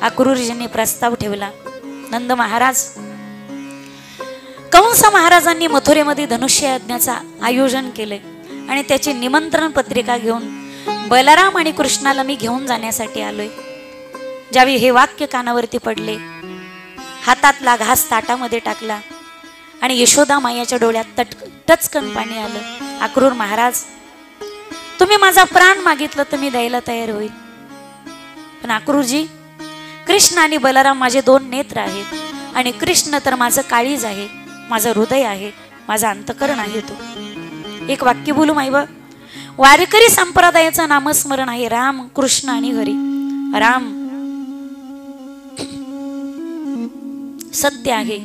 अक्रूरजींनी प्रस्ताव ठेवला. नंद महाराज, कंस महाराजांनी मथुरेमध्ये धनुष्य यज्ञाचा आयोजन केले आणि त्याची निमंत्रण पत्रिका घेऊन बलराम आणि कृष्णाला मी घेऊन जाण्यासाठी आलोय. ज्यावेळी हे वाक्य कानावरती पडले, हातातला घास ताटामध्ये टाकला आणि यशोदा मायाच्या डोळ्यात टचकन पाणी आलं. अक्रूर महाराज, तुम्ही माझा प्राण मागितलं तर मी द्यायला तयार होईल, पण अक्रूरजी, कृष्ण आणि बलराम माझे दोन नेत्र आहेत आणि कृष्ण तर माझं काळीज आहे, माझं हृदय आहे, माझं अंतकरण आहे. तो एक वाक्य बोलू माईबा. वारकरी संप्रदायाचं नामस्मरण आहे राम, कृष्ण आणि हरी. राम सत्य आहे,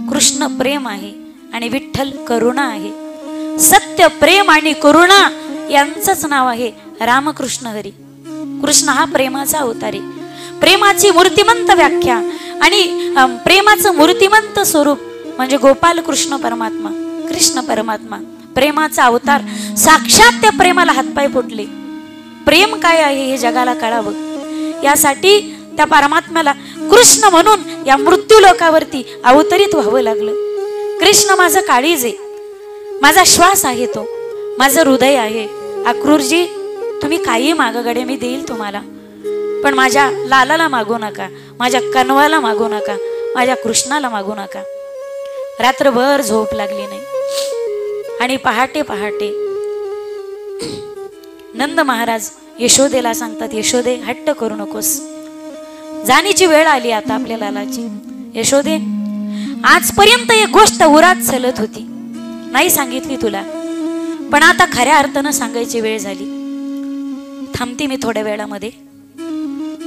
कृष्ण प्रेम आहे आणि विठ्ठल करुणा आहे. सत्य, प्रेम आणि करुणा यांचंच नाव आहे रामकृष्ण हरी. कृष्ण हा प्रेमाचा अवतार आहे, प्रेमाची मूर्तिमंत व्याख्या आणि प्रेमाचं मूर्तिमंत स्वरूप म्हणजे गोपाल कृष्ण परमात्मा. कृष्ण परमात्मा प्रेमाचा अवतार, साक्षात त्या प्रेमाला हातपाय फुटले. प्रेम काय आहे हे जगाला कळावं, यासाठी त्या परमात्म्याला कृष्ण म्हणून या मृत्यू लोकावरती अवतरित व्हावं लागलं. कृष्ण माझं काळीज आहे, माझा श्वास आहे, तो माझं हृदय आहे. अक्रूरजी, तुम्ही काही मागगडे मी देईल तुम्हाला, पण माझ्या लालाला मागू नका, माझ्या कनवाला मागू नका, माझ्या कृष्णाला मागू नका. रात्रभर झोप लागली नाही आणि पहाटे पहाटे नंद महाराज यशोदेला सांगतात, यशोदे हट्ट करू नकोस, जाण्याची वेळ आली आता आपल्या लालाची. यशोदे, आजपर्यंत एक गोष्ट उरात चलत होती, नाही सांगितली तुला, पण आता खऱ्या अर्थानं सांगायची वेळ झाली. थांबते मी थोड्या वेळामध्ये,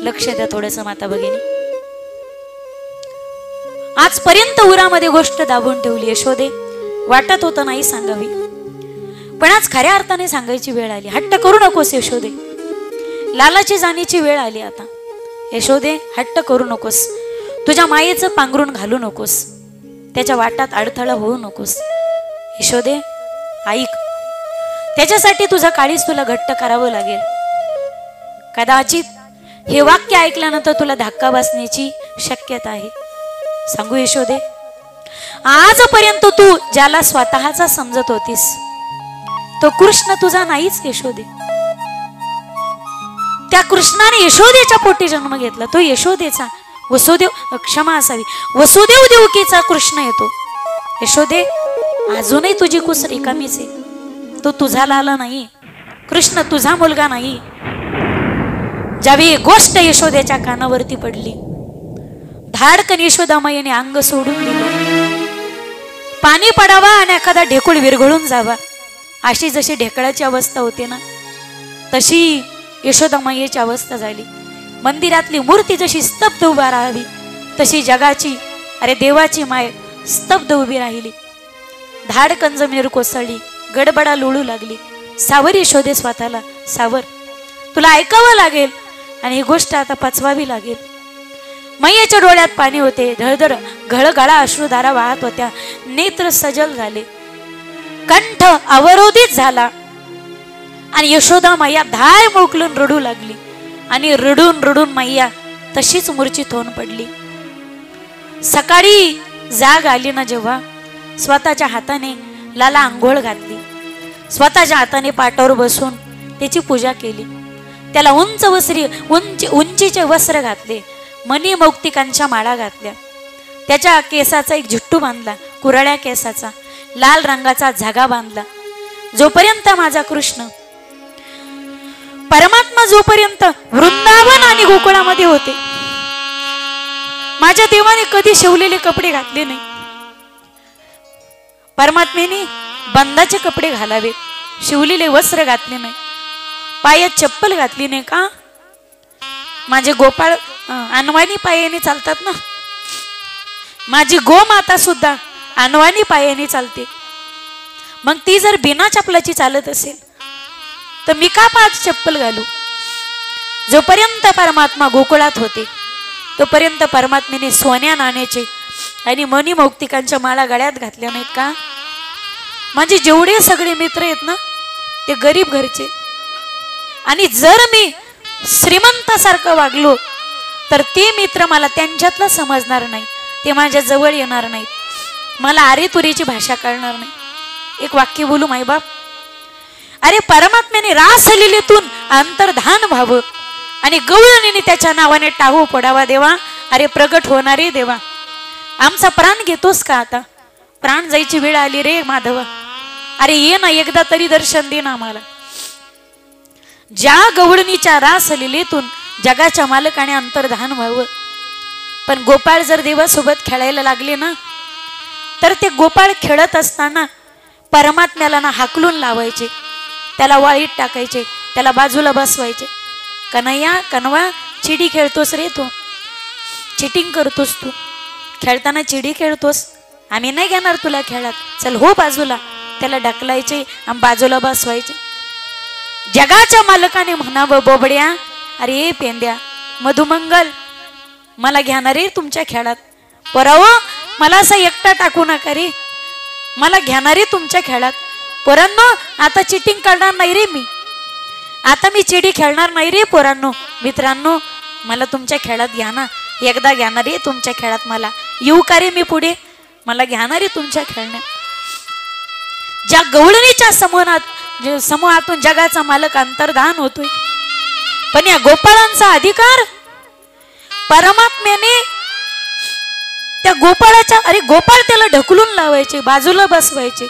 लक्ष द्या थोडस माता भगिनी. आजपर्यंत उरामध्ये गोष्ट दाबून ठेवली यशोदे, वाटत होतं नाही सांगावी, पण आज खऱ्या अर्थाने सांगायची वेळ आली. हट्ट करू नकोस यशोदे, लालाची जाण्याची वेळ आली आता. यशोदे, हट्ट करू नकोस, तुझ्या मायेचं पांघरून घालू नकोस, त्याच्या वाटात अडथळा होऊ नकोस. यशोदे ऐक, त्याच्यासाठी तुझा काळीज तुला घट्ट करावं लागेल. कदाचित हे वाक्य ऐकल्यानंतर तुला धक्का बसण्याची शक्यता आहे. सांगू यशोदे, आजपर्यंत तू ज्याला स्वतःचा समजत होतीस तो कृष्ण तुझा नाहीच यशोदे. त्या कृष्णाने यशोदेच्या पोटी जन्म घेतला, तो यशोदेचा वसुदेव, क्षमा असावी, वसुदेव देवकीचा कृष्ण येतो. यशोदे, अजूनही तुझी कुस रिकामीच आहे, तो तुझा लाला नाही, कृष्ण तुझा मुलगा नाही. ज्यावेळी गोष्ट यशोदेच्या कानावरती पडली, धाडकन यशोदामाईने अंग सोडून दिलं. पाणी पडावा आणि एखादा ढेकूळ विरघळून जावा, अशी जशी ढेकळाची अवस्था होते ना, तशी यशोदामाईची अवस्था झाली. मंदिरातली मूर्ती जशी स्तब्ध उभा राहावी, तशी जगाची, अरे देवाची माय स्तब्ध उभी राहिली. धाडकन जमीर कोसळली, गडबडा लोळू लागली. सावर यशोदे स्वतःला, सावर, तुला ऐकावं लागेल आणि ही गोष्ट आता पचवावी लागेल. मैयाच्या डोळ्यात पाणी होते, धडधड घळगळा अश्रुधारा वाहत होत्या, नेत्र सजल झाले, कंठ अवरोधित झाला आणि यशोदा मैया धाय मोकलून रडू लागली आणि रडून रडून मैया तशीच मूर्छित होऊन पडली. सकाळी जाग आली ना, जेव्हा स्वतःच्या हाताने लाला आंघोळ घातली, स्वतःच्या हाताने पाटावर बसून त्याची पूजा केली, त्याला उंचीचे वस्त्र घातले, मणी मौक्तिकांच्या माळा घातल्या, त्याच्या केसाचा एक झुट्टू बांधला, कुरळ्या केसाचा लाल रंगाचा धागा बांधला. जोपर्यंत माझा कृष्ण परमात्मा जोपर्यंत वृंदावन आणि गोकुळामध्ये होते, माझ्या देवाने कधी शिवलेले कपडे घातले नाही. परमात्मेने बंदाचे कपडे घालावे, शिवलेले वस्त्र घातले नाही, पायात चप्पल घातली नाही. का? माझे गोपाळ अनवाणी पायाने चालतात ना, माझी गोमाता सुद्धा अनवाणी पायाने चालते. मग ती जर बिना चप्पलाची चालत असेल तर मी का पाच चप्पल घालू? जोपर्यंत परमात्मा गोकुळात होते तोपर्यंत परमात्मेने सोन्या नाण्याचे आणि मणी मौक्तिकांच्या माळा गळ्यात घातल्या नाहीत का? माझे जेवढे सगळे मित्र आहेत ना, ते गरीब घरचे, आणि जर मी श्रीमंतासारखं वागलो तर ते मित्र मला त्यांच्यातलं समजणार नाही, ते माझ्या जवळ येणार नाहीत, मला आरे तुरीची भाषा कळणार नाही. एक वाक्य बोलू माईबाप. अरे परमात्म्याने रास लिलेतून अंतर्धान व्हावं आणि गवळणीने त्याच्या नावाने टाहू पडावा देवा. अरे प्रगट होणारे देवा, आमचा प्राण घेतोस का आता? प्राण जायची वेळ आली रे माधवा. अरे ये ना, एकदा तरी दर्शन दे ना आम्हाला. ज्या गवळणीच्या रास लिलेतून जगाच्या मालकाने अंतर्धान व्हावं. पण गोपाळ जर देवासोबत खेळायला लागले ना, तर ते गोपाळ खेळत असताना परमात्म्याला ना हाकलून लावायचे, त्याला वाळीत टाकायचे, त्याला बाजूला बसवायचे. कन्हैया कनवा, चिडी खेळतोस रे तू, चिटिंग करतोस तू, खेळताना चिडी खेळतोस, आम्ही नाही घेणार तुला खेळात, चल हो बाजूला. त्याला ढकलायचे आणि बाजूला बसवायचे. जगाच्या मालकाने म्हणावं, बोबड्या, अरे पेंद्या, मधुमंगल, मला घेणार रे तुमच्या खेळात. पोराओ, मला असं एकटा टाकू नका रे, मला घेणार रे तुमच्या खेळात. पोरांनो, आता चिटिंग करणार नाही रे मी, आता मी चिडी खेळणार नाही रे पोरांनो. मित्रांनो, मला तुमच्या खेळात घ्या ना, एकदा घेणार रे तुमच्या खेळात, मला येऊ का रे मी पुढे, मला घेणार रे तुमच्या खेळण्यात. ज्या गवळणीच्या समूहातून जगाचा मालक अंतर्धान होतोय. पण या गोपाळांचा अधिकार परमात्म्याने त्या गोपाळाच्या, अरे गोपाळ त्याला ढकलून लावायचे, बाजूला बसवायचे.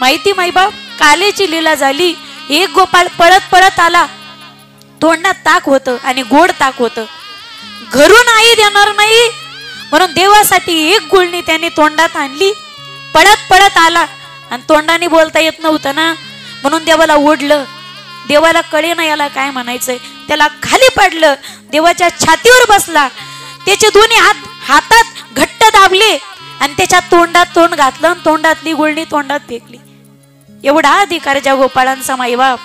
माहिती माईबाप, कालेची लीला झाली. एक गोपाळ पळत पळत आला, तोंडात ताक होतं आणि गोड ताक होतं. घरून आई देणार नाही म्हणून देवासाठी एक गुळणी त्याने तोंडात आणली. पळत पळत आला आणि तोंडाने बोलता येत नव्हतं ना, म्हणून देवाला ओढलं. देवाला कळे ना याला काय म्हणायचंय, त्याला खाली पडलं, देवाच्या छातीवर बसला, त्याचे दोन्ही हात हातात घट्ट दाबले आणि त्याच्या तोंडात तोंड घातलं, तोंडातली गुळणी तोंडात फेकली. एवढा अधिकार ज्या गोपाळांचा माईबाप.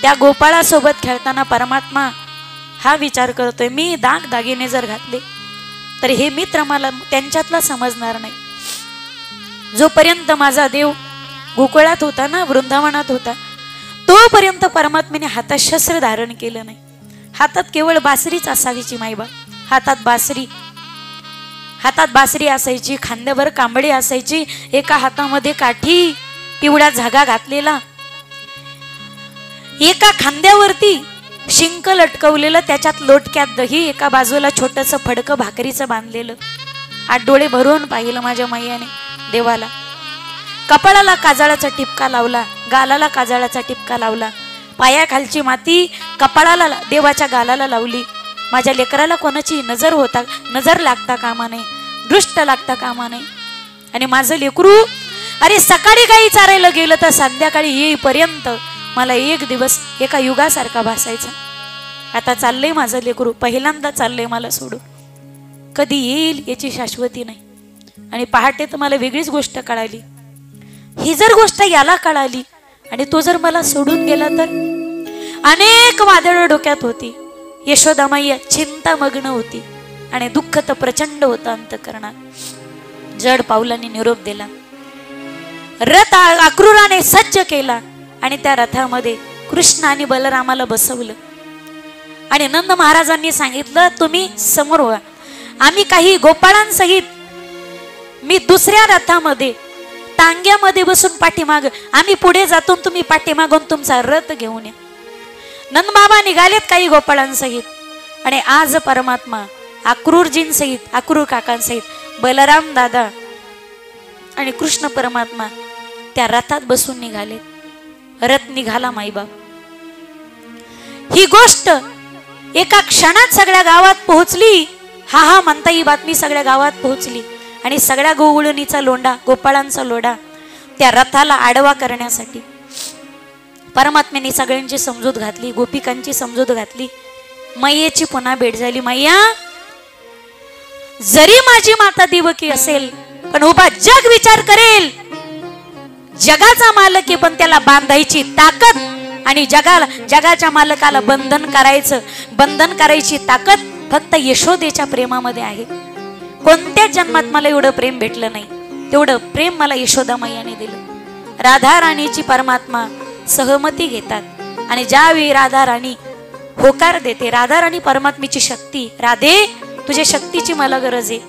त्या गोपाळासोबत खेळताना परमात्मा हा विचार करतोय, मी दाग दागिने जर घातले तर हे मित्र मला त्यांच्यातला समजणार नाही. जोपर्यंत माझा देव गोकुळात होता ना, वृंदावनात होता, तोपर्यंत परमात्म्याने हातात शस्त्र धारण केलं नाही. हातात केवळ बासरीच असावीची माईबाप. हातात बासरी असायची, खांद्यावर कांबळी असायची, एका हातामध्ये काठी, पिवळा झागा घातलेला, एका खांद्यावरती शिंक लटकवलेलं, त्याच्यात लोटक्यात दही, एका बाजूला छोटस फडकं भाकरीचं बांधलेलं. 8 डोळे भरून पाहिलं माझ्या मैयाने देवाला. कपाळाला काजळाचा टिपका लावला, गालाला काजळाचा टिपका लावला, पायाखालची माती कपाळाला, देवाच्या गालाला लावली. माझ्या लेकराला कोणाची नजर लागता कामा नये, दृष्ट लागता कामा नये. आणि माझं लेकरू, अरे सकाळी काही चारायला गेलं तर संध्याकाळी येईपर्यंत मला एक दिवस एका युगासारखा भासायचा. आता चाललंय माझं लेकरू, पहिल्यांदा चाललंय मला सोडून, कधी येईल याची शाश्वती नाही. आणि पहाटे तर मला वेगळीच गोष्ट कळाली. ही जर गोष्ट याला कळाली आणि तो जर मला सोडून गेला तर? अनेक वादळ डोक्यात होती. यशोदामाई चिंतामग्न होती आणि दुःख तर प्रचंड होतं अंतःकरणात. जड पावलांनी निरोप दिला, रथ अक्रूराने सज्ज केला आणि त्या रथामध्ये कृष्ण आणि बलरामाला बसवलं. आणि नंद महाराजांनी सांगितलं, तुम्ही समोर व्हा, आम्ही काही गोपाळांसहित मी दुसऱ्या रथामध्ये टांग्यामध्ये बसून पाठीमाग, आम्ही पुढे जातो, तुम्ही पाठीमागून तुमचा रथ घेऊन या. नंद बाबा निघालेत काही गोपाळांसहित. आणि आज परमात्मा अक्रूरजींसहित, अक्रूर काकांसहित, बलराम दादा आणि कृष्ण परमात्मा त्या रथात बसून निघाले. रथ निघाला माईबाप. ही गोष्ट एका क्षणात सगळ्या गावात पोहोचली. हा हा म्हणता ही बातमी सगळ्या गावात पोहोचली. आणि सगळ्या गोवळणीचा लोंढा, गोपाळांचा लोढा त्या रथाला आडवा करण्यासाठी परमात्म्याने सगळ्यांची समजूत घातली, गोपिकांची समजूत घातली. मैयेची पुन्हा भेट झाली. मैया, जरी माझी माता देवकी असेल पण उभा जग विचार करेल, जगाचा मालक आहे पण त्याला बांधायची ताकद आणि जगाच्या मालकाला बंधन करायची ताकद फक्त यशोदेच्या प्रेमामध्ये आहे. कोणत्याच जन्मात मला एवढं प्रेम भेटलं नाही, तेवढं प्रेम मला यशोदा मैयाने दिलं. राधा राणीची परमात्मा सहमती घेतात आणि ज्यावेळी राधा राणी होकार देते. राधा राणी परमात्म्याची शक्ती. राधे तुझ्या शक्तीची मला गरज आहे.